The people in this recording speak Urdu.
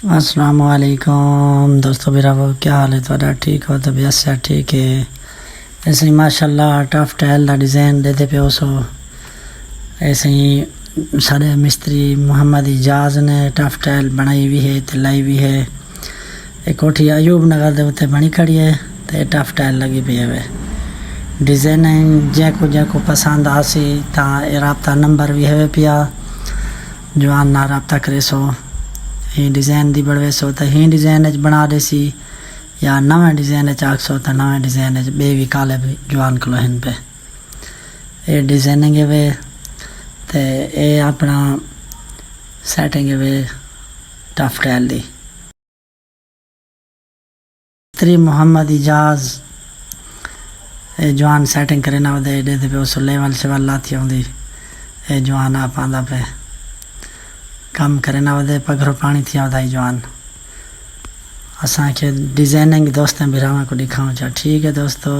السلام علیکم دوستو براو، کیا حال ہے تھوڑا؟ ٹھیک ہو؟ طبیعت سے ٹھیک ہے؟ ایسے ہی ماشاءاللہ ٹف ٹائل کا ڈیزائن دیتے پہ سو ایسے ہی سارے مستری محمد اجاز نے ٹف ٹائل بنائی بھی ہے، تلائی بھی ہے۔ ایک کوٹھی ایوب نگر دے اتنے بنی کھڑی ہے تو ٹف ٹائل لگی پی ہے۔ ڈیزائن جن کو پسند آسی تا رابطہ نمبر بھی ہے پیا، جوان نہ رابطہ کرے سو ہی ڈیزائن دی بڑھوے سو تو ہی ڈیزائن بنا دے سی، یا نویں ڈیزائن آکھ سو تو نویں ڈیزائن بے بھی کالے بھی جوان کلو ہن پہ یہ ڈیزائننگ وے تو یہ اپنا سیٹنگ وے ٹف ٹائل دی مستری محمد اجاز جوان سیٹنگ کرے نہ ودے دے پہ اس لیول شیول لاتی ہوندی جوان آپ آندا پہ کام کرے نہ ودے پگھرو پانی تھی آدھائی جوان اساں کے ڈیزائننگ دوستیں براواں کو دکھاؤں چاہ۔ ٹھیک ہے دوستو۔